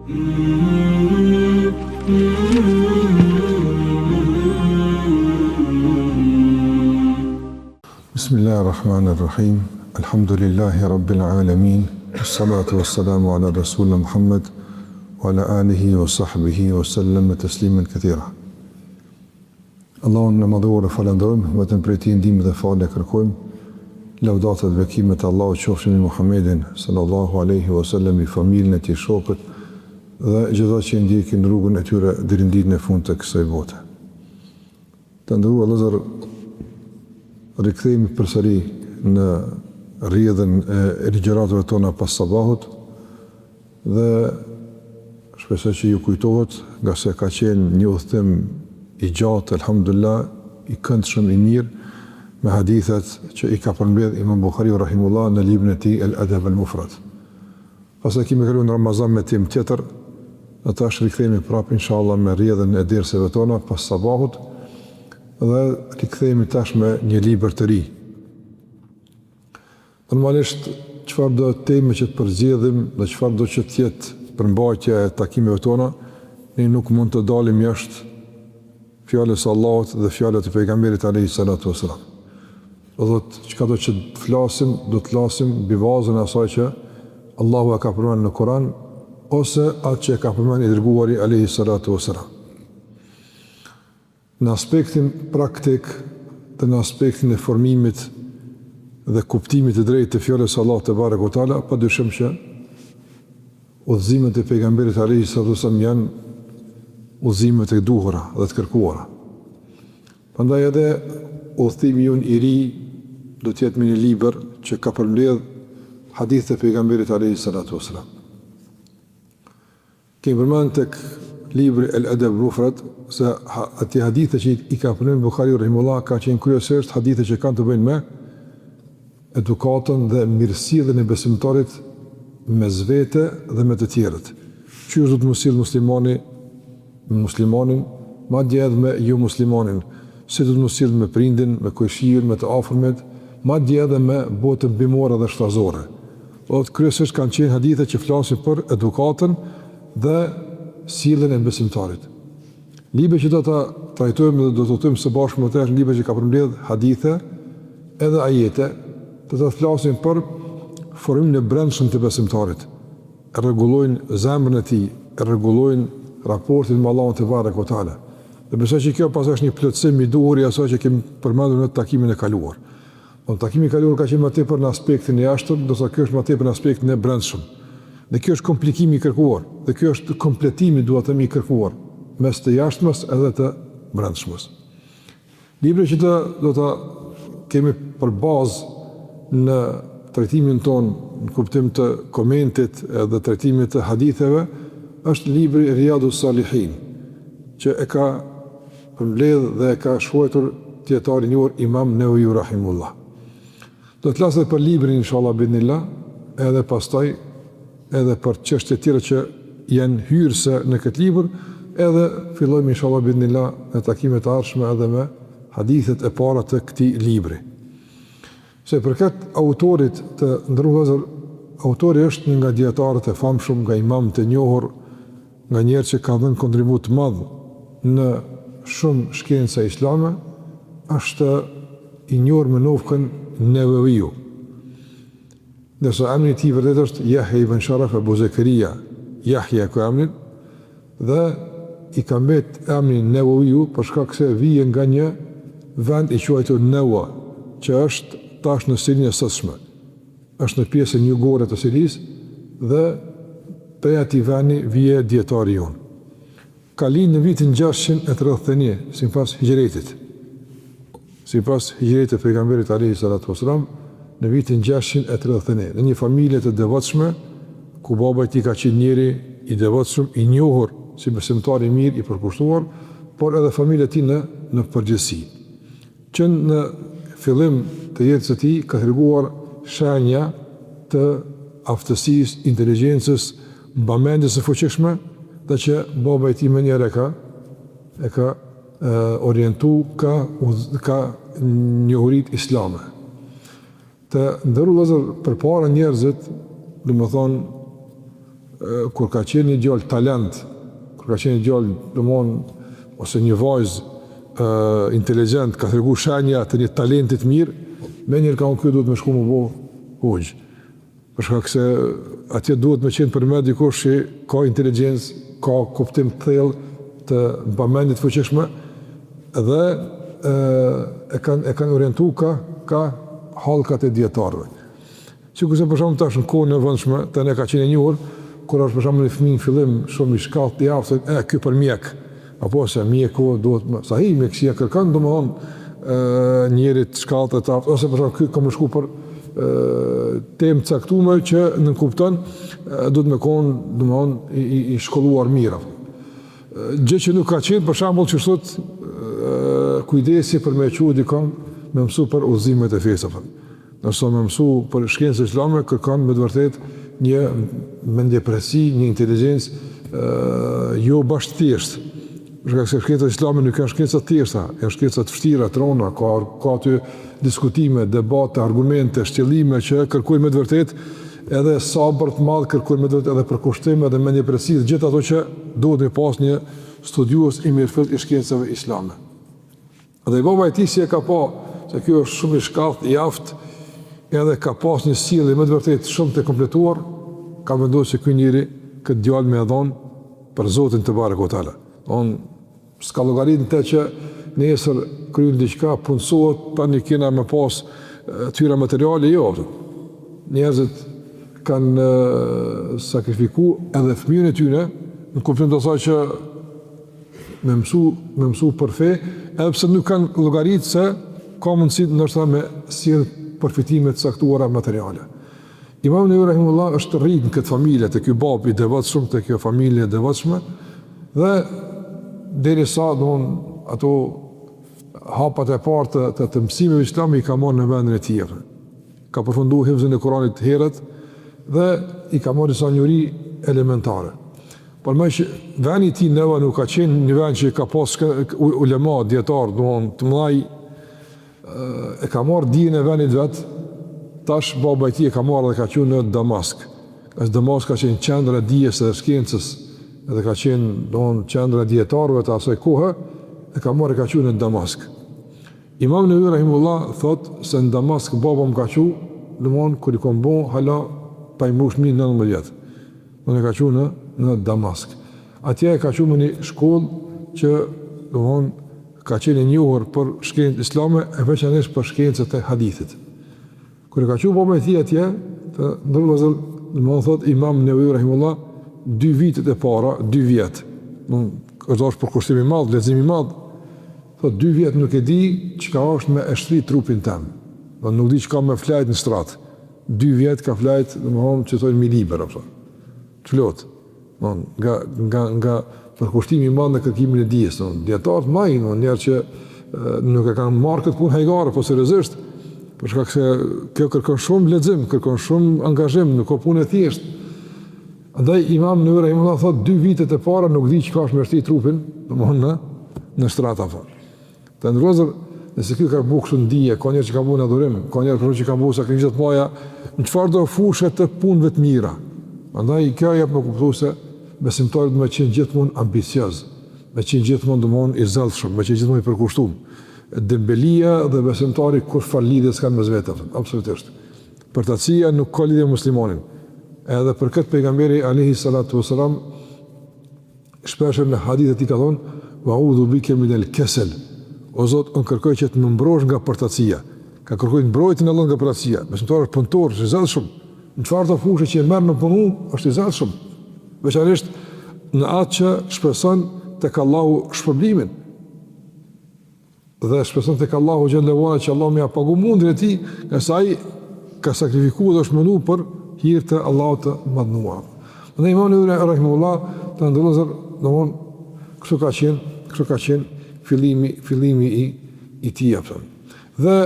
Bismillahirrahmanirrahim. Alhamdulillahi rabbil alamin. Wassalatu wassalamu ala rasulina Muhammad wa ala alihi wa sahbihi wa sallam tasliman katira. Allahun në madhuar e falenderojmë, vetëm prej tij ndihmë dhe falë kërkojmë. Laudatat dhe bekimet e Allahut qofshin mbi Muhammedin sallallahu alaihi wasallam, i familjen e tij, shokët dhe gjithë ata që ndjekin rrugën e tyre deri në ditën e fundit të kësaj bote. Të nderuar vëllezër, rikthehemi përsëri në rrjedhën e ligjëratave tona pas sabahut dhe shpresoj që ju kujtohet, nga se ka qenë një udhëtim i gjatë, alhamdulillah, i këndshëm, i mirë, me hadithet që i ka përmbledh Imam Buhariu rahimullah në librin e tij El-Adab al-Mufrad. Pastaj kemi kaluar në Ramazan me temë tjetër, dhe tash rikthehemi prapë inshallah me rrjedhën e derseve tona pas sabahut dhe rikthehemi tash me një libër të ri. Normalisht çfarë do temë që të përzgjedhim dhe çfarë do që të jetë përmbajtja e takimeve tona, ne nuk mund të dalim jashtë fjalës së Allahut dhe fjalës të pejgamberit alayhi salatu wasalam. Do të çka do që të flasim, do të flasim mbi bazën e asaj që Allahu e ka përmendur në Kur'an ose atë që e ka përmendur i dërguari alayhi salatu wasalam. Në aspektin praktik dhe në aspektin e formimit dhe kuptimit të drejtë të fjalës së Allahut te barekuhu teala, padyshim që udhëzimet e pejgamberit alayhi salatu wasalam janë udhëzimet e duhura dhe të kërkuara. Prandaj edhe udhëtimi jon i ri do të jetë me një libër që ka përmbledh hadithe të pejgamberit alayhi salatu wasalam. Kemi përmendur tek libri El-Adab al-Mufrad se aty hadithe që i ka përmendur Buhariu rahimullah ka qenë kryesisht hadithe që kanë të bëjnë me edukatën dhe mirësjelljen e besimtarit mes vete dhe me të tjerët. Çu do të mos sill muslimani me muslimanin, madje edhe me jo muslimanin, si do të mos sill me prindin, me kujshin, me të afërmit, madje edhe me botën bimore dhe shtazore. Ose kryesisht kanë qenë hadithe që flasin për edukatën dhe sjelljen e besimtarit. Libri që do ta trajtojmë dhe do të thotojmë së bashku me të është libri që ka përmbledh hadithe edhe ajete të të flasin për formimin e brendshëm të besimtarit. E rregullojnë zemrën e tij, e rregullojnë raportin me Allahun te barekuhu teala. Dhe besoj që kjo pas është një plotësim i duhur i asaj që kemi përmendur në takimin e kaluar. Në takimin e kaluar ka qenë më tepër në aspektin e jashtëm, ndërsa kjo është më tepër në aspektin e brendshëm. Dhe kjo është komplikimi i kërkuar, dhe kjo është kompletimi duhet të mi kërkuar mes të jashtëmës edhe të brendshmës. Libri që do ta kemi për bazë në trajtimin ton, në kuptim të komentit edhe trajtimit të haditheve, është libri Riyadus Salihin, që e ka përmbledh dhe e ka shkruar dietari i njohur Imam Newawi rahimullah. Do të flasë për librin inshallah binillah, edhe pastaj edhe për çështje tjera që janë hyrëse në këtë libër, edhe fillojmë inshallah binillah në takimet e ardhshme edhe me hadithet e para të këtij libri. Se përket autorit të ndërruar, autori është një nga dietarët e famshëm, nga imamët e njohur, nga njerëz që kanë dhënë kontribut të madh në shumë shkenca islame, është i njohur me novën Newawiu. Nëse emri i tij vërtet është Yahya ibn Sharaf Abu Zakaria, Yahya ka emrin, dhe i ka mbet emrin Newawiu për shkak se vjen nga një vend i quajtur Newa, që është tash në Sirinë e sotshme. Është në pjesën jugore të Sirisë dhe prej atij vendi vije dietari jon. Ka lind në vitin 631 sipas hijretit. Sipas hijretit të pejgamberit alayhi salatu wasalam, në vitin 631, në një familje të devotshme, ku baba i tij ka qenë njëri i devotshëm, i njohur si besimtar i mirë, i përkushtuar, por edhe familja e tij në përgjithësi. Që në fillim të jetës së tij ka treguar shenja të aftësisë, inteligjencës, mbamendjes së fuqishme, dhe që baba i tij më njëherë e ka orientu, ka njohurit islame. Të ndërru vëllezër, përpara njerëzit, domethënë kur ka qenë një djalë talent, kur ka qenë një djalë domthon ose një vajzë inteligjent, ka treguar shenja të një talenti të mirë, menjëherë ka unë duhet me shku më bo hoxh. Për shkak se atje duhet me qenë për me dikush që ka inteligjencë, ka kuptim të thellë të mbamendit fuqishme dhe e kanë orientu ka hallkat e dietarëve. Sikurse për shembull tash në kohën e vëndshme, tani ka qenë e njohur kur është për shembull një fëmijë në fillim shumë i shkallët i aftë, ky për mjek, apo se mjeku duhet sa hi mjekësia kërkon domethënë njerit shkallët të aftë, ose për shembull ky ka më shku për temë caktuar që në kupton duhet me konë domethënë i shkolluar mirë. Gjë që nuk ka qenë për shembull që sot kujdesi për me qenë dikon me mësu për udhëzimet e fesë. Nëse me mësu për shkencën islame kërkon me të vërtetë një mendjepresi, një inteligjencë jo bashkë thjeshtë. Për shkak se shkenca islame nuk është shkenca të thjeshta, është shkenca të vështira, trona, ka aty diskutime, debate, argumente, shtjellime që kërkojnë me të vërtetë edhe sabër të madh, kërkojnë me të vërtetë edhe përkushtim edhe mendjepresi, gjithë ato që duhet me pas një studiues i mirëfillt i shkencave islame. Dhe i baba e tij si e ka pa, se kjo është shumë i shkallët, i aftë, edhe ka pas një sjellje më të vërtetë shumë të kompletuar, ka vendosur se ky njeri këtë djalë me dhënë për Zotin te bareku teala. On s'ka llogaritë të që nesër kryen diçka, punësohet, tani kena me pas tyra materiale, jo. Njerëzit kanë sakrifikuar edhe fëmijën e tyre në kuptim të asaj që me mësu për fe, edhe pse nuk kanë llogaritë se ka mundësi ndoshta me sjell përfitime të caktuara materiale. Imam Nevawi rahimullah është rrit në këtë familje, të ky bab i devotshëm, të kjo familje e devotshme, dhe derisa ato hapat e parë të mësimeve islame i ka marrë në vendin e tij. Ka përfunduar hifzin e Kuranit herët dhe i ka marrë disa njëri elementare. Por më që veni i tij Neva nuk ka qenë një vend që ka pas ulema, dietar, të mëdhaj, e ka marrë dijen e vendit vet. Tash baba i tij e ka marrë dhe ka qenë në Damask. Damask ka qenë qendra e dijes së shkencës, edhe ka qenë qendra e dietarëve të asaj kohe, e ka marrë ka qenë në Damask. Imam Nevawi rahimullah thot se në Damask baba më ka qenë, kur i kom bon hala pa i mbush 19 vjet. Unë ka qenë në Damask. Atje ka qenë një shkollë që ka qenë e njohur për shkencë islame, e veçanërisht për shkencët e hadithit. Kur ka qenë baba e tij atje, ndërmjetëll, thot Imam Nevawi rahimullah, 2 vitet e para, 2 vjet. Është për kushtim i madh, lexim i madh. Thot 2 vjet nuk e di çka është me shtri trupin tim. Do nuk di çka me flajt në strat. 2 vjet ka flajt, që thonë mi liber apo. Çlot. Nga përkushtimi i madh në kërkimin e dijes, dietar të mëdhenj, njerëz që nuk e kanë marrë këtë punë hajgare, po seriozisht, për shkak se kjo kërkon shumë lexim, kërkon shumë angazhim, nuk ka punë e thjeshtë. Andaj Imam Nevawi rahimullah thot 2 vitet e para nuk di çka është me shtri trupin, në shtrata apo. Të ndrozur, nëse ky ka bërë kështu ndije, ka njerëz që kanë bërë adhurim, ka njerëz që kanë bërë sakrificë të mëdha, në çfarë do fushë të punëve të mira. Andaj kjo jep më kuptues se besimtarët më qenë gjithmonë ambicioz, më qenë gjithmonë i zellshëm, më qenë gjithmonë i përkushtuar. Dembelia dhe besimtari kur fal lidhje s'kan mes vetë, absolutisht. Përtatësia nuk ka lidhje me muslimanin. Edhe për këtë pejgamberi alayhi salatu wasalam shpesh në hadithet i ka thonë wa'udhu bika min al-kasal. O Zot, unë kërkoj që të më mbrosh nga përtatësia. Ka kërkoj mbrojtjen e Allahut nga përtatësia. Besimtari është punëtor, i zellshëm. Në çfarë do fushë që e merr në punë, është i zellshëm. Veçanërisht në atë që shpreson tek Allahu shpërblimin. Dhe shpreson tek Allahu xhallahu ala që Allahu më ia pagu mundin e tij, nga sa ai ka sakrifikuar dhe është mundu për hir të Allahut të madhnuar. Dhe Imam Nevawi rahimahullah të ndërlozur, kështu ka qenë fillimi i tij apo. Dhe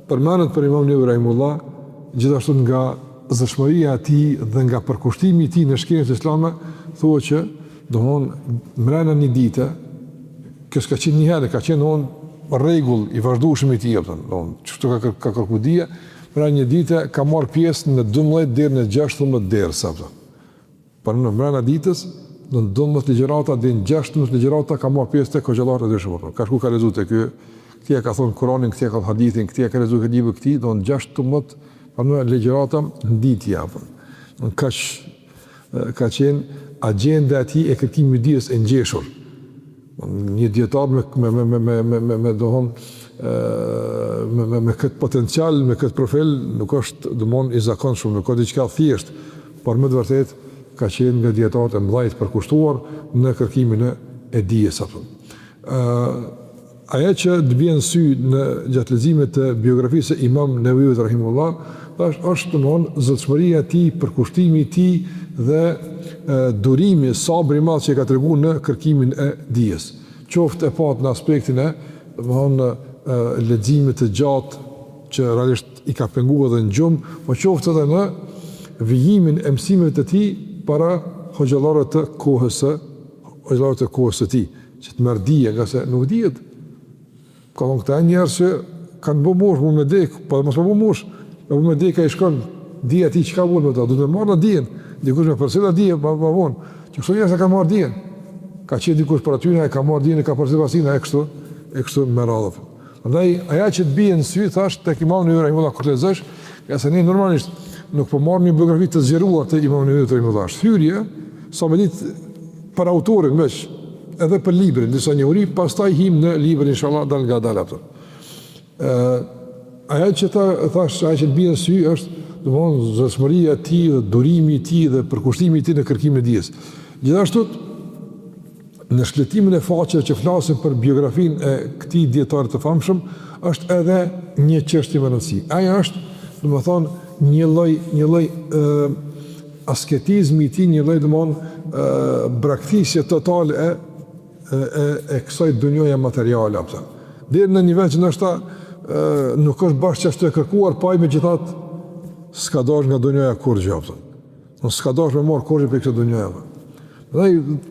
përmendet për Imam Nevawi rahimahullah gjithashtu nga zëshmëria e tij dhe nga përkushtimi i tij në shkencën islame, thuhet që mbrana një dite, kjo s'ka qenë një herë, ka qenë rregull i vazhdueshëm i tij apo. Çfarë ka kërkuar dia, mbrana një dite ka marrë pjesë në 12 deri në 16 dersa apo. Për në mbrana ditës, në 12 ligjërata, dhe në 16 ligjërata ka marrë pjesë të këgjellarët e dyshëm. Ka shku ka lezu të kjo, këtje ka thonë Kuranin, këtje ka hadithin, këtje ka lezu këtë libër këti, do në 16 për në ligjërata në ditë japën. Në ka qenë agenda ati e kërkimi dijes e ngjeshur. Një dietar me dohon me këtë potencial, me këtë profil, nuk është domon i zakonshëm, nuk ka diçka thjesht, por më të vërtet ka qenë nga dietarët e mëdhtë përkushtuar në kërkimin e dijes apo. Ajo që të bën sy në gjatë leximit të biografisë së Imam Nevaviut rahimullah, është domon zotshmëria e tij, përkushtimi i tij dhe durimi, sabri i madh që ka treguar në kërkimin e dijes. Qoftë e pat në aspektin e domon leximit të gjatë që realisht i ka penguar edhe në gjumë, po qoftë edhe në vijimin e mësimeve të tij para hoxhallarëve të kohës së tij, që të merr dije, nga se nuk dihet. Ka thonë këta njerëz që kanë bë mosh, mund me dek, po mos po bë mosh, po me dek ai shkon dija ti çka vjen me ta, do të marrë dijen. Dikush me përcjell dije pa vonë. Që këto njerëz kanë marrë dijen. Ka qenë dikush për aty, ai ka marrë dijen, ka përcjell vasinë e kështu me radhë. Prandaj ajo që të bie në sy thash tek Imam Nevavi rahimullah kur lezosh, ja se ne normalisht nuk po marrim një biografi të zgjeruar të Imam Nevavi rahimullah. Hyrje, sa më ditë për autorin veç, edhe për librin, disa njohuri, pastaj him në librin inshallah dal nga dal ato. Ajo që thash, ajo që të bie në sy është domthonë zotshmëria e tij, durimi i tij dhe përkushtimi i tij në kërkimin e dijes. Gjithashtu në shkletimin e faqeve që flasin për biografinë e këtij dietari të famshëm, është edhe një çështje me rëndësi. Ajo është, domethënë, një lloj asketizmi i tij, një lloj domthonë braktisje totale e kësaj dunjoje materiale apo. Deri në nivel që ndoshta nuk është bashkë çështë e kërkuar, pa megjithatë s'ka dash nga dunjoja kurrë apo. Nuk s'ka dash me marr kurrë për këtë dunjë. Dhe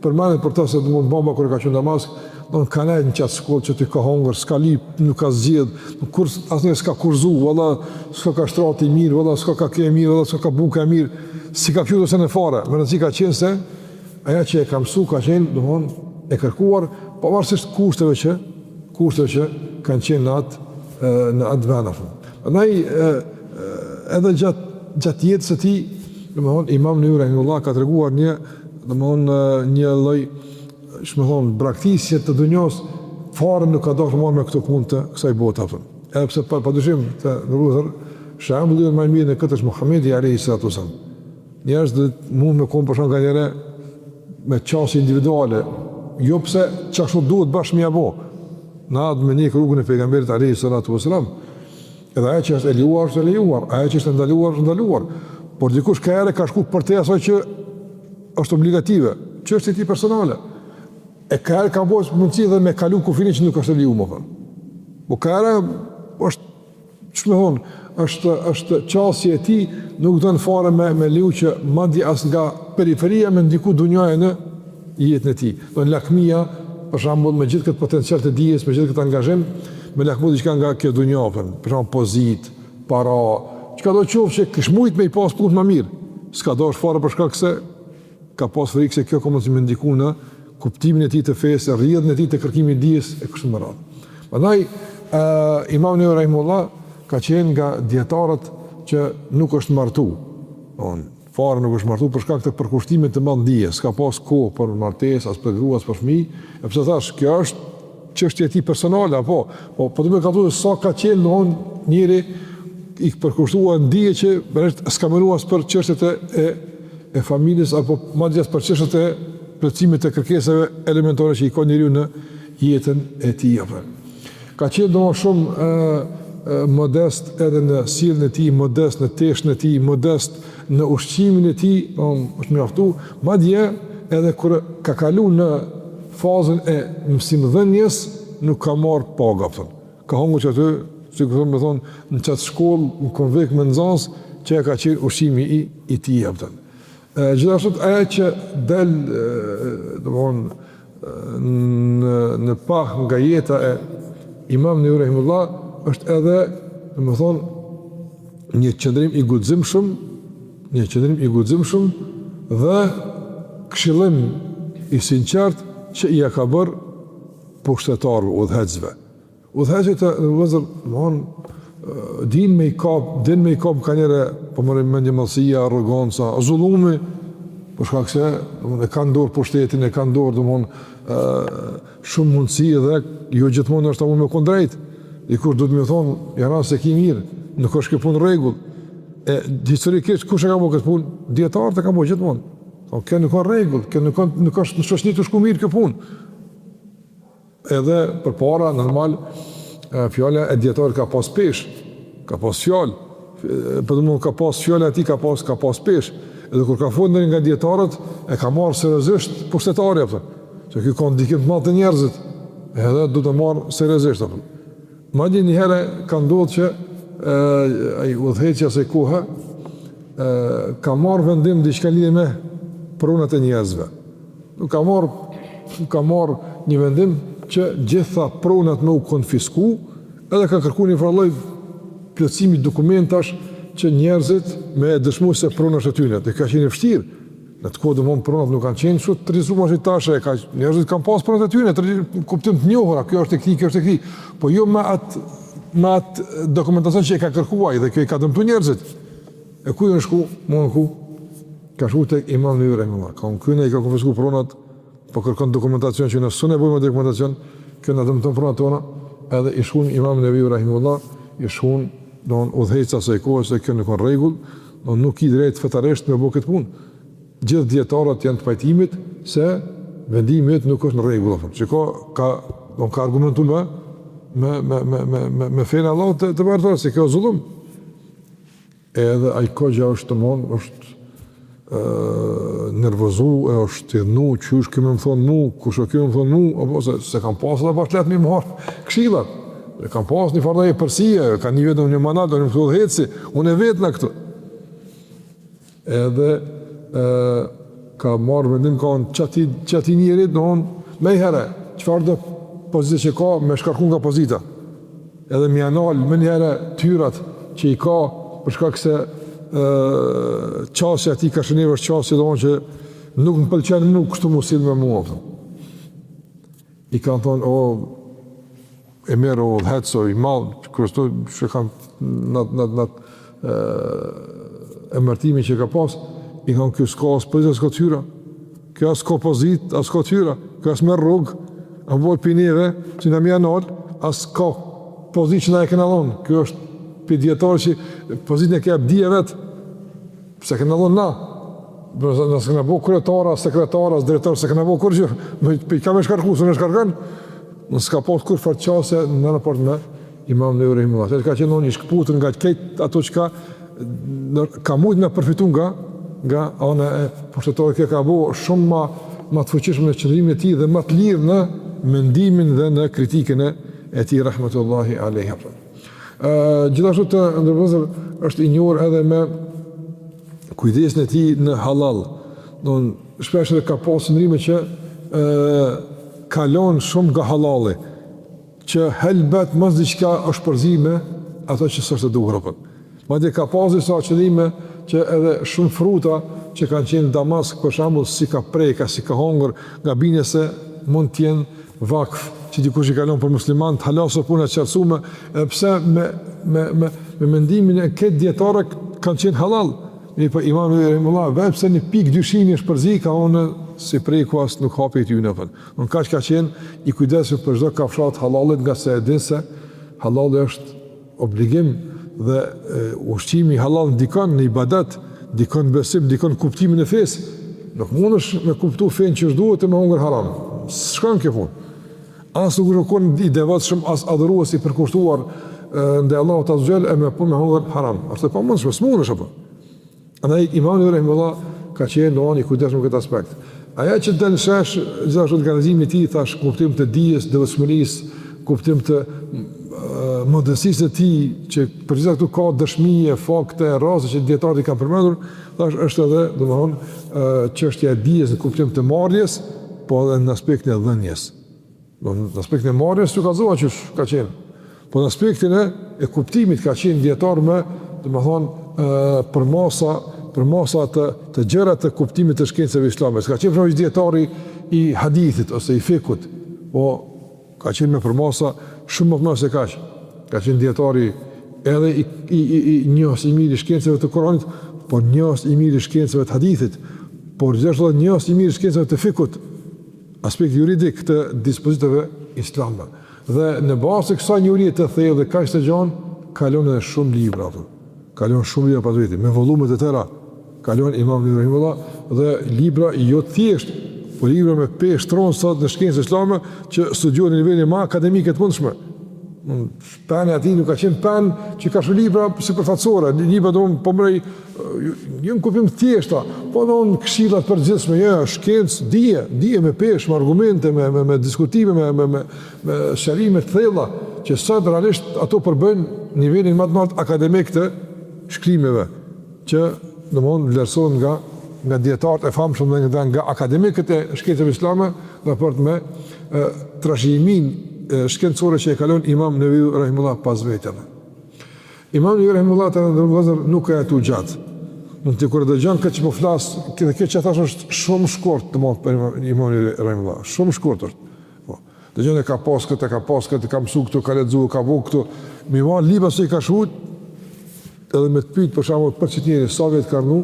përmanet për ta se do mund bomba kur ka qenë Damask, do ka nejt në qatë shkollë që ti ka hongër, s'ka lip, nuk ka zgjedh, asnjë s'ka kurzu, valla s'ka ka shtrati i mirë, valla s'ka ka kë e mirë, valla s'ka ka buka e mirë, si ka pjutur se në fare. Më rëndësi ka qenë se aja që e ka mësu ka qenë, domthonë, e kërkuar, pavarësisht kushteve që kanë qenë në atë vend. Prandaj edhe gjatë jetës së tij, domthonë Imam Nevavi rahimullah ka treguar një lloj, braktisje të dunjos, fare nuk ka dashur marrë me këto punë të kësaj bote apo. Edhe pse padyshim të ndryshuar, shembulli më i mirë në këtë është Muhamedi alayhi salatu wasallam. Njerëz mund të kanë për shkak njëre me çështje individuale, jo pse çashtu duhet bashkë me apo. Na do me një rrugën e pejgamberit alayhi salatu wasallam. Edhe ajo që është e lejuar, është e lejuar, ajo që është ndaluar, është ndaluar. Por dikush ka erë ka shku për te asaj që është obligative, që është e ti personale. E ka erë ka bojës mundësi dhe me kalu kufinin që nuk është e liu më thënë. Po ka erë është qasje e ti, nuk do në fare me liu që madje as nga periferia me ndiku dunjaje në jetën e ti. Do në lakmia, për shambull me gjithë këtë potencial të dijes, me gjithë këtë angazhim, me lakmu diçka nga kjo dunja, për shambull pozit, para, që ka do qovë që kësh mujt me i pas punë më mirë. S'ka do është fare për shkak se ka pas frikë se kjo ka mund të më ndiku në kuptimin e tij të fesë, rrjedhën e tij të kërkimit të dijes e kështu me radhë. Prandaj Imam Nevavi rahimullah ka qenë nga dietarët që nuk është martu. Fare nuk është martu për shkak të përkushtimit të madh dijes, s'ka pas kohë për martesë, as për grua, as për fëmijë. E pse thash, kjo është çështje e tij personale apo, po do të më kaloj sa ka qenë njëri i përkushtuar dije që s'ka menuar për çështjet e familjes apo madje për çështjet e plotësimit të kërkesave elementare që i ka njeriu në jetën e tij apo. Ka qenë shumë modest edhe në sjelljen e tij, modest në teshën e tij, modest në ushqimin e tij, është mjaftu, madje edhe kur ka kaluar në fazën e mësimdhënies nuk ka marrë pagë apo. Ka hungur që aty, sikur më thon, në çat shkollë, në konvek me nxënës që ka qenë ushqimi i tij apo. Gjithashtu ajo që del në pah nga jeta e Imam Nevavi rahimullah është edhe, një qëndrim i guximshëm, dhe këshillim i sinqert që i ka bërë pushtetarëve, udhëhecëve. Udhëhecët në vëzër, din me i kap ka njëre, po mërim mendje mallësia, arroganca, zullumi, për shkak se e kanë dorë pushtetin, e kanë dorë shumë mundësi dhe jo gjithmonë është apo me kundrejt. Dikush duhet më thonë, jara se ki mirë, nuk është kjo punë rregull. Historikisht kush e ka bërë këtë punë? Dietarët e kanë bërë gjithmonë. Kjo nuk ka rregull, kjo nuk është në shoqëni të shku mirë kjo punë. Edhe përpara normal fjala e dietarit ka pas pesh, ka pas fjalë, për domun ka pas fjalë aty, ka pas pesh. Edhe kur ka folur nga dietarët e ka marrë seriozisht pushtetari apo. Se ky ka ndikim të madh te njerëzit. Edhe duhet të marrë seriozisht apo. Madje një herë ka ndodhur që ai udhëheqja se koha ka marrë vendim diçka lidhje me pronat e njerëzve. Nuk ka marrë një vendim që gjitha pronat me u konfisku, edhe ka kërkuar një farë plotësimi dokumentash që njerëzit me dëshmu se pronat e tyre. Dhe ka qenë vështirë. Në të kohë domon pronat nuk kanë qenë kështu të rrezuar si tash, njerëzit kanë pas pronat e tyre, të kuptim të njohura, kjo është teknikë, kjo është teknikë, po jo me atë dokumentacion që e ka kërkuar dhe kjo i ka dëmtuar njerëzit. E ku janë shku? Ku? Ka shku tek Imam Nevawi rahimahullah. Kënë i ka konfiskuar pronat, po kërkon dokumentacion që nëse ne bëjmë dokumentacion, kjo na dëmton pronat tona, edhe i shkon Imam Nevawi rahimahullah, i shkon don udhëheqja së kohës se kjo nuk ka rregull, nuk i drejt fetarisht me bëu këtë punë. Gjithë dietarët janë të pajtimit se vendimi nuk është në rregull. Ka argumentuar me fen Allah të bërë se kjo zullum. Edhe ai kohë është nervozu, është tërnu, qysh këmë më thonë mu, kush o këmë më thonë mu, apo se kam pasë dhe bashkë letë mi më harë këshilat. Kam pasë një farë dhe e përsia, ka një vetëm një manat, një më thonë hetësi, unë e vetë në këtu. Edhe ka marrë vendim, ka në qati njerit, në honë, me i herë, qëfar dhe pozitë që ka, me shkarkun nga pozita. Edhe mi analë, me një herë, tyrat që i ka, përshka këse qasja ti ka shëneve është qasja dhe onë që nuk më pëlqenë nuk kështu mu silë me mua. I kanë thonë, e merë o dhetëso, i malë, kërështu që kanë në emërtimi që ka pas, i kanë kjo s'ka as pozit, as ka tyra, kjo as ka pozit, as ka tyra, kjo as merë rrugë, a më bërë pineve, që në mja nalë, as ka pozit që na e këna dhonë, kjo është për djetarë që pozit në kebë dhije vetë, se këna dhonë na, nësë këna bo kryetara, sekretara, drejtar, se këna bo kur që, i ka me shkarku, së në shkarkan, nësë ka pas kur farë qase në raport me Imam Nevawi rahimahullah. Ka qenë një shkëputën nga këtë ato që ka mujtë me përfitun nga anë e pushtetarë kjo ka bo shumë ma të fuqishme në qëndrimin e ti dhe ma të lirë në mendimin dhe në kritikën e ti rahmetullahi alaihi. Gjithashtu të ndërvëzër është i njohur edhe me kujdesin e ti në halal. Shpesh edhe ka pasë ndrime që kalon shumë nga halali, që helbet mos diçka është përzime ato që s'është e duhur. Madje ka pasë disa qëllime që edhe shumë fruta që kanë qenë në Damask, për shembull, si ka preka, si ka hongër, nga bine se mund t'jenë vakf, që dikush i kalon për musliman, të halasë puna të qartësume, pse me mendimin e këtë djetare kanë qenë halal. Për Imam Nevawi rahimahullah, vetë pse një pikë dyshimi është përzi, ka onë si preku as nuk hapi të june. Në kaq ka qenë i kujdesur për çdo kafshat halalit, nga se e din se halali është obligim dhe ushqimi halal ndikon në ibadet, ndikon besim, ndikon kuptimin e fesë. Nuk mundesh me kuptu fen që duhet të me hongër haram. S'shkon kjo punë. As nuk shkon i devotshëm, as adhurues i përkushtuar ndaj Allahut azza xal e me punë me hongër haram. Është pa mundsh, s'mundesh apo. Andaj Imam Nevawi rahimahullah ka qenë në kujdesshëm në këtë aspekt. Aja që del shesh, gjithashtu organizimi i tij thash kuptim të dijes, devotshmërisë, kuptim të modestisë të tij, që përgjithësisht këtu ka dëshmie, fakte, raste që dietarët i kanë përmendur, thash është edhe, domethënë, çështja e dijes në kuptim të marrjes, po edhe në aspektin e dhënjes. Në aspektin e marrjes që ka zoa që ka qenë, po në aspektin e kuptimit ka qenë dietar me, domethënë, për masa përmasa të gjëra të kuptimit të shkencave islame. S'ka qenë përveç dietari i hadithit ose i fikut, po ka qenë me përmasa shumë më se kaq. Ka qenë dietari edhe i njohës i mirë i shkencave të Kuranit, por njohës i mirë i shkencave të hadithit, por gjithashtu njohës i mirë i shkencave të fikut, aspekti juridik të dispozitave islame. Dhe në bazë të kësaj njohuri të thellë dhe kaq të gjatë, kalon edhe shumë libra ato. Kalon shumë libra pas vetë, me volume të tëra. Kalon Imam Rahimullah dhe libra jo thjesht, po libra me pesë tronca në shkencë islame që studiojnë në nivelin më akademik të mundshëm. Pena ati nuk ka qenë pen që ka shumë libra sipërfaqësore, libra do po mërej jo në kuptim thjeshta, po don këshilla të përgjithshme, jo, shkencë, dije me peshë, me argumente, me diskutime, me shërime të thella, që sot realisht ato përbëjnë nivelin më të lartë akademik të shkrimeve, që domthonë vlerësohen nga dietarët e famshëm dhe nga akademikët e shkencave islame raport me trashëgimin shkencore që e kalon Imam Nevawi Rahimullah pas vetëm. Imam Nevawi Rahimullah të ndërvëzër nuk ka jetu gjatë. Mund të kur dëgjon këtë që po flas, këtë që thash është shumë shkurt të mos për Imam Nevawi Rahimullah, shumë shkurt është. Po. Dëgjon e ka pas këtë, ka mësuar këtu, ka lexuar, ka vënë këtu. Mi va libra se i ka shkruar, edhe me të pyet për shembull për çetëri sa vjet ka rnu,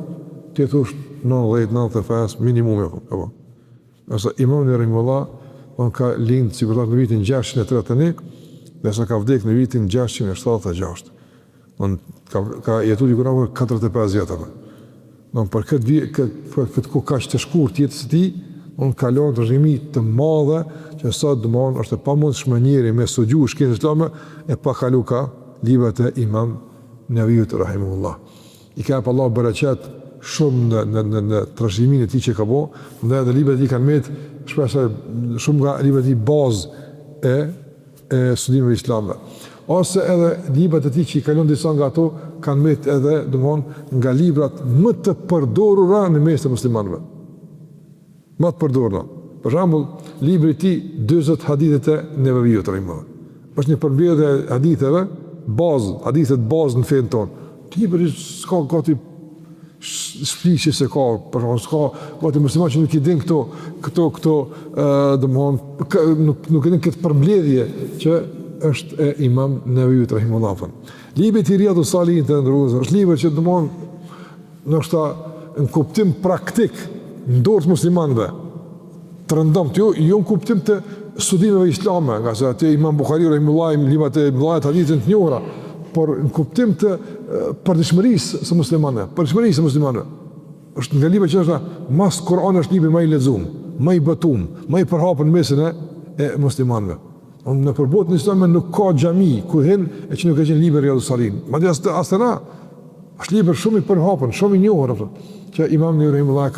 ti thosh 90-95 minimumi apo. Ose Imam Nevawi Rahimullah on ka lind sigurisht në vitin 631, dhe sa ka vdek në vitin 676. On ka jetuar diku rreth 45 vjet apo. Don për këtë kohë kaq të shkurtë jetës së tij, on kalon rrimi të madhe që sot domon është e pamundshme njëri me studiu shkencën islame e pa kalu ka librat e Imam Nevawi Rahimullah. I ka pa Allah bereqet shumë në trashëgimin e tij që ka bëu, ndaj edhe librat i kanë met shpesh shumë nga librat i bazë e studimeve islame. Ose edhe librat e tij që i kalon disa nga ato kanë met edhe domthon nga librat më të përdorura në mes të muslimanëve. Më të përdorura. Për shembull, libri i tij 40 hadithet e Nevawiut Rahimullah. Është një përmbledhje e haditheve hadithet bazë në fenë tonë. Libri s'ka gati shplishje se ka, për shkak s'ka gati musliman që nuk i din këto domthon nuk e din këtë përmbledhje që është e Imam Nevawiut Rahimullah. Libri i Riyadus Salihin të ndërruar është libër që domthon ndoshta në kuptim praktik në dorë të muslimanëve të rëndomt, jo në kuptim të studimeve islame, nga se atë Imam Buhariu Rahimullah librat e mëdha të hadithit të njohura, por në kuptim të përditshmërisë së muslimanëve. Është nga libra që është mas Kur'ani është libri më i lexuar, më i botuar, më i përhapur në mesin e muslimanëve. Në përbotën islame nuk ka xhami ku hin e që nuk ka qenë libri Riyadus Salihin. Madje asna është libër shumë i përhapur, shumë i njohur që Imam Nevawi Rahimullah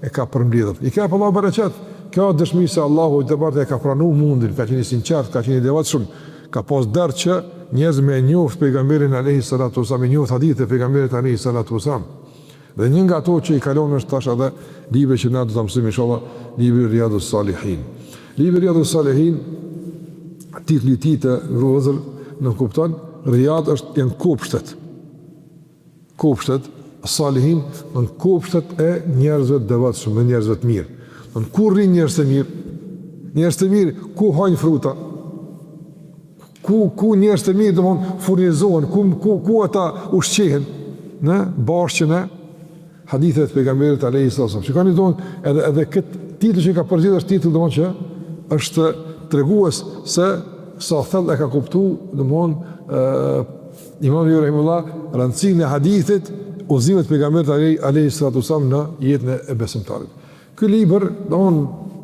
e ka përmbledhur. I ka pa Allah bereqet. Kjo dëshmi se Allahu te bartë e ka pranuar mundin, ka qenë i sinqert, ka qenë i devotshëm, ka pas dërë që njerëz me njoft pejgamberin alayhi salatu wasallam, njoft hadithe pejgamberit alayhi salatu wasallam. Dhe një nga ato që i kalon është tash edhe libri që na do ta mësojmë inshallah, libri Riyadus Salihin. Libri Riyadus Salihin, titulli i tij të rrozë në kupton, Riyad është janë kopshtet. Kopshtet Salihin, në kopshtet e njerëzve të devotshëm, dhe njerëzve të mirë. Në ku rrin njerëz të mirë? Njerëz të mirë ku hajnë fruta? Ku njerëz të mirë domthon furnizohen, ku ata ushqehen në bashkën e hadithet të pejgamberit alayhi sallam. Shikoni domthon edhe këtë titull që ka përzier është titull domthon që është tregues se sa thellë e ka kuptuar domthon Imam Nevawi Rahimullah rëndësinë e hadithit, udhëzimet e pejgamberit alayhi sallam në jetën e besimtarit. Ky libër domthon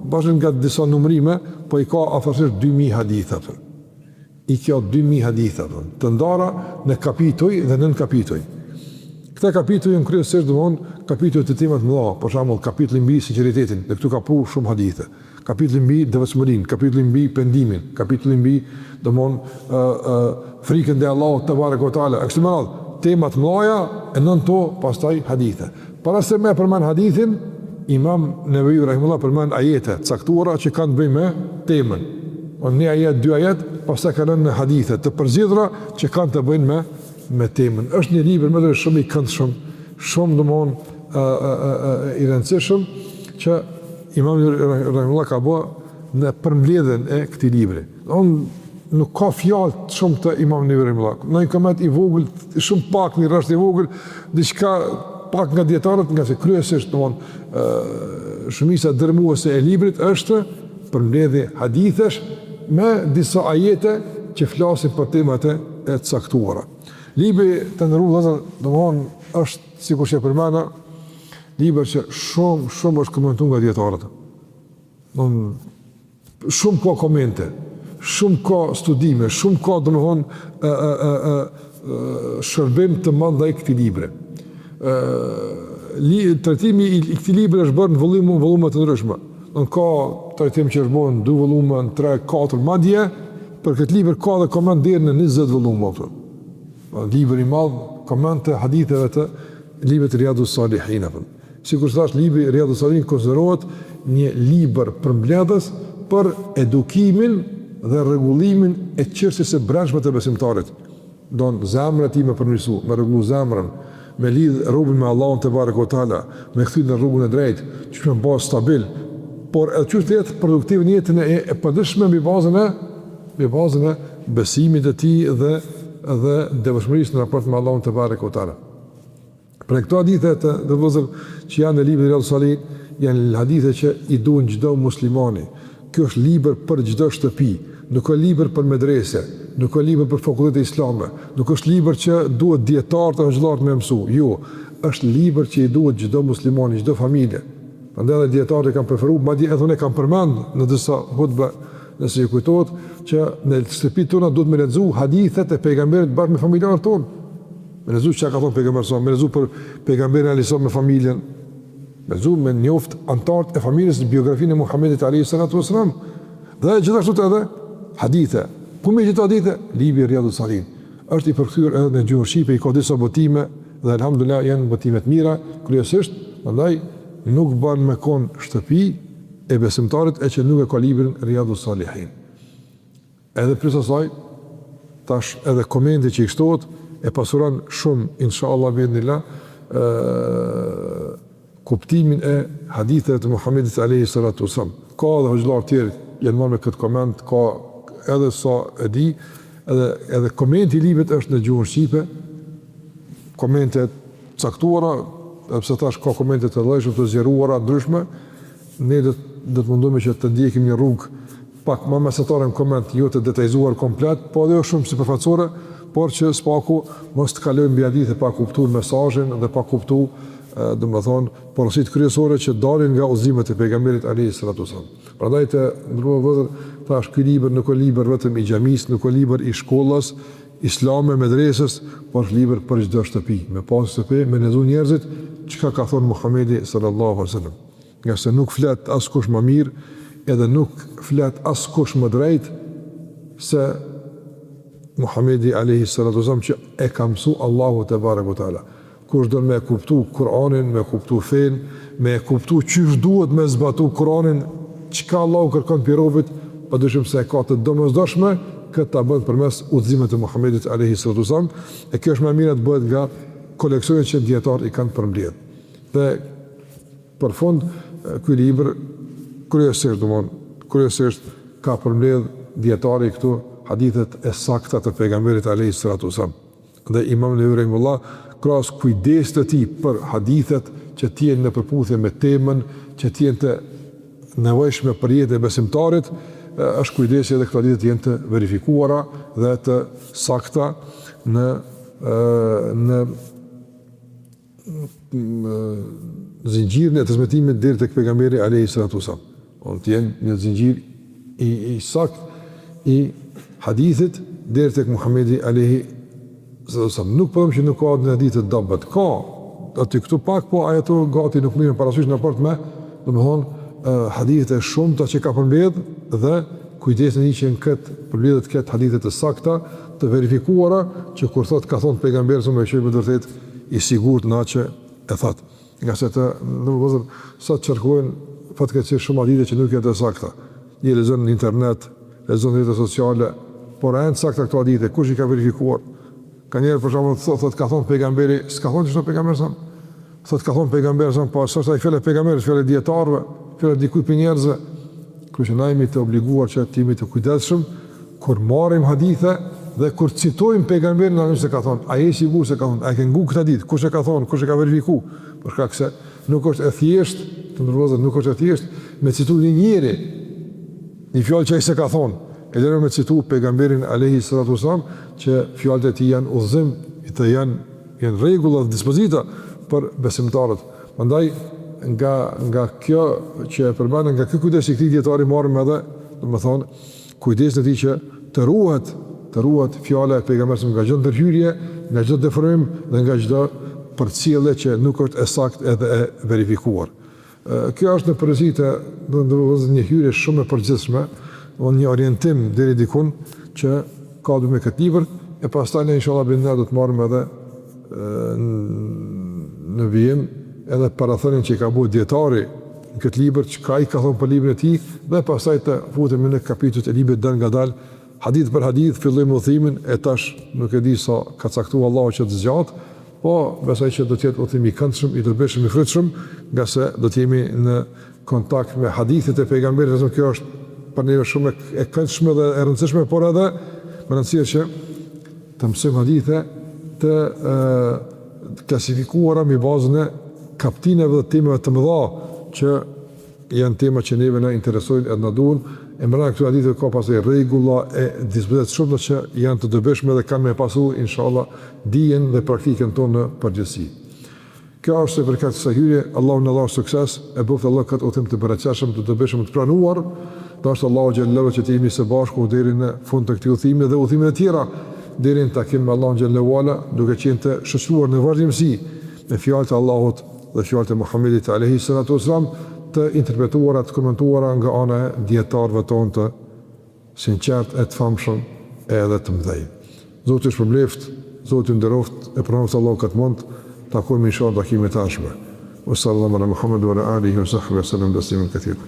bashkë nga disa numrime, po i ka afërsisht 2000 hadithe. I ka 2000 hadithe të ndara në kapituj dhe nën kapituj. Këta kapituj janë kryesisht domthon kapituj të tema të mëdha, për shembull kapitulli mbi sinqeritetin, dhe këtu ka shumë hadithe. Kapitulli mbi devotshmërinë, kapitulli mbi pendimin, kapitulli mbi domthon frikën e Allahut te barekuhu teala. Kështu më radh, tema të mëdha e nën to pastaj hadithe. Para se më përmend hadithin, Imam Nevawi Rahimullah përmend ajete caktuara që kanë të bëjnë me temën. Një ajet, 2 ajet, pastaj kanë në hadithe të përzgjedhura që kanë të bëjnë me temën. Është një libër më shumë i këndshëm, shumë domthon i rëndësishëm që Imam Rahimullah ka bërë në përmbledhjen e këtij libri. Nuk ka fjalë shumë të Imam Rahimullah. Në një koment i vogël, shumë pak një rresht i vogël, diçka pak nga dietarët, nga se kryesisht domthon shumica dërmuese e librit është përmbledhje hadithesh me disa ajete që flasin për temat e caktuara. Libri të ndërruar vëllezër domthon është sikur që përmenda libër që shumë është komentuar nga dietarët. Shumë ka komente, shumë ka studime, shumë ka domthon shërbim të madh ndaj këtij libri. Trajtimi i këtij libri është bërë në volume të ndryshme. Ka trajtim që është bërë në 2 volume, në 3, 4, madje për këtë libër ka dhe koment deri në 20 volume. Libri i madh, komente haditheve të librit Riyadus Salihin. Sikur thash, libri Riyadus Salihin konsiderohet një libër përmbledhës për edukimin dhe rregullimin e çështjes së brendshme të besimtarit. Don zemra ti me përmirësu, me rregullu zemrën, me lidh rrugën me Allahun te barekuhu teala, me kthy në rrugën e drejtë, që të bëhet stabil, por edhe që të jetë produktiv në jetën e përditshme mbi bazën e besimit të tij dhe devotshmërisë në raport me Allahun te barekuhu teala. Për këto hadithe të vëllezër që janë në librin Riyadus Salihin, janë hadithe që i duhen çdo muslimani. Ky është libër për çdo shtëpi, nuk është libër për medrese, nuk është libër për fakultete islame, nuk është libër që duhet dietarë të xhallar me mësu. Jo, është libër që i duhet çdo muslimani, çdo familje. Prandaj edhe dietarët kanë preferuar, madje edhe ne kanë përmend në disa hutbe, nëse ju kujtohet, që në shtëpitë tona duhet me lexu hadithet e pejgamberit bashkë me familjarët tonë. Me lexu çka ka thonë pejgamberi, me lexu për pejgamberin alaihi me familjen. Me lexu me njoft antarët e familjes në biografinë e Muhamedit alayhi salatu wasalam. Dhe gjithashtu edhe hadithe. Ku me gjithë hadithe? Libri Riyadus Salihin është i përkthyer edhe në gjuhën shqipe, i ka disa botime dhe alhamdulillah janë botime të mira, kryesisht, prandaj nuk bën me kon shtëpi e besimtarit e që nuk e ka librin Riyadus Salihin. Edhe për asaj, tash edhe komente që i shtohet e pasuron shumë inshallah bi'idhnillah kuptimin e haditheve të Muhamedit alayhi salatu wasallam. Ka edhe hoxhallar të tjerë janë marrë me këtë koment, ka edhe sa e di, edhe komenti i librit është në gjuhën shqipe, komente caktuara, sepse tash ka komente të llojshme të zgjeruara ndryshme, ne do të mundojmë që të ndjekim një rrugë pak më mesatare në koment, jo të detajzuar komplet, po edhe shumë sipërfaqësore, por që spaku mos të kalojmë mbi hadithe pa kuptuar mesazhin dhe pa kuptuar domethënë porositë kryesore që dalin nga udhëzimet e pejgamberit alayhi salatu wasallam. Prandaj të ndërua vëllezër, tash ky libër nuk është libër vetëm i xhamisë, nuk është libër i shkollës islame, medresës, por është libër për çdo shtëpi, me pas shtëpi, me lezu njerëzit çka ka thënë Muhamedi sallallahu alaihi wasallam. Nga se nuk flet askush më mirë, edhe nuk flet askush më drejt se Muhamedi alayhi salatu wasallam që e ka mësuar Allahu te barekuhu teala. Kush do me kuptu Kur'anin, me kuptu fen, me kuptu çysh duhet me zbatu Kur'anin, çka Allahu kërkon pi robët, padyshim se ka të domosdoshme këtë ta bën përmes udhëzimeve të Muhamedit alayhi salatu wasallam, e kjo është më mirë të bëhet nga koleksionet që dietarët i kanë përmbledhur. Dhe për fund ky libër kryesisht ka përmbledh dietari këtu hadithet e sakta të pejgamberit alayhi salatu wasallam. Dhe Imam Rahimullah krahas kujdes të tij për hadithet që t'jenë në përputhje me temën, që t'jenë të nevojshme për jetën e besimtarit, është kujdesi edhe këto hadithe të jenë të verifikuara dhe të sakta në zinxhirin e transmetimit deri tek pejgamberi alayhi salatu wasallam. Të jenë një zinxhir i sakt i hadithit deri tek Muhamedi alayhi nuk po them që nuk ka në hadithe të dobët, ka aty këtu pak, po ato gati nuk mirën parasysh në raport me, domethënë hadithe shumëta që ka përmbledh dhe kujdesin që në këtë përmbledhet këtë hadithe të sakta, të verifikuara, që kur thot ka thonë pejgamberi sa më shoj me vërtet i sigurt në atë që e thot. Nga se të domethënë sa çarkojnë fatkeqësisht shumë hadithe që nuk janë të sakta. Një lexon në internet, lexon në rrjetet sociale, por janë sakta këto hadithe, kush i ka verifikuar? Ka njerë për shembull thot ka thonë pejgamberi, s'ka thonë çfarë pejgamberi sa. thot ka thonë pejgamberi sa po s'është ai fjalë pejgamberit, fjalë dietarëve, fjalë dikujt për njerëzve. Kështu që na jemi të obliguar që të jemi të kujdesshëm kur marrim hadithe dhe kur citojmë pejgamberin na se ka thonë, ai është sigur se ka thonë, ai ka ngu këtë ditë, kush e ka thonë, kush e ka verifikuar, për shkak se nuk është e thjesht, të ndërrozë nuk është e thjesht me citu një njeri, një fjalë që ai se ka thonë, e lërë me citu pejgamberin alayhi salatu wasalam që fjalët e tij janë udhëzim, të janë rregulla dhe dispozita për besimtarët. Prandaj nga kjo që e përmendën, nga ky kujdes i këtij dietari marrim edhe, domethënë, kujdesin e tij që të ruhet fjala e pejgamberit nga çdo ndërhyrje, nga çdo deformim dhe nga çdo përcjellje që nuk është e saktë edhe e verifikuar. Kjo është në përgjithësi do një hyrje shumë e përgjithshme, një orientim deri dikun që ka me këtë libër, e pastaj ne inshallah do të marrim edhe në vijim edhe parathënien që i ka bërë dietari në këtë libër, çka ai ka thonë për librin e tij, dhe pastaj të futemi në kapitujt e librit dal ngadal, hadith për hadith, fillojmë udhimin, e tash nuk e di sa ka caktuar Allahu që të zgjatë, po besoj që do të jetë udhim i këndshëm, i dobishëm, i frytshëm, nga se do të jemi në kontakt me hadithet e pejgamberit, vetëm kjo është për ne shumë e këndshme dhe e rëndësishme, por edhe me rëndësi që të mësojmë hadithe të klasifikuara mbi bazën e kaptineve dhe temave të mëdha që janë tema që neve na interesojnë edhe na duan. E mëra këtu hadithe ka pasur rregulla e dispozita shumë që janë të dobishme dhe kanë me pasu inshallah dijen dhe praktikën tonë në përgjithësi. Kjo është për këtë sa hyrje, Allahu na dhaj sukses, e bëft Allah këtë udhim të bereqeshëm, të dobishëm, të pranuar. Dashur Allahu xhallahu që të jemi së bashku deri në fund të këtij udhimi dhe udhimeve të tjera deri në takim me Allahun xhallahu ala, duke qenë të shoqëruar në vazhdimsi me fjalët e Allahut dhe fjalët e Muhamedit alayhi salatu wasalam, të interpretuara, të komentuara nga ana e dietarëve tonë të sinqert, e të famshëm edhe të mëdhej. Zoti është përbleft, Zoti nderoft, e pranoj se Allahu këtë mund, takojmë inshallah takimin e tashme. Sallallahu ala Muhammed wa ala alihi wa sahbihi sallam tasliman katira.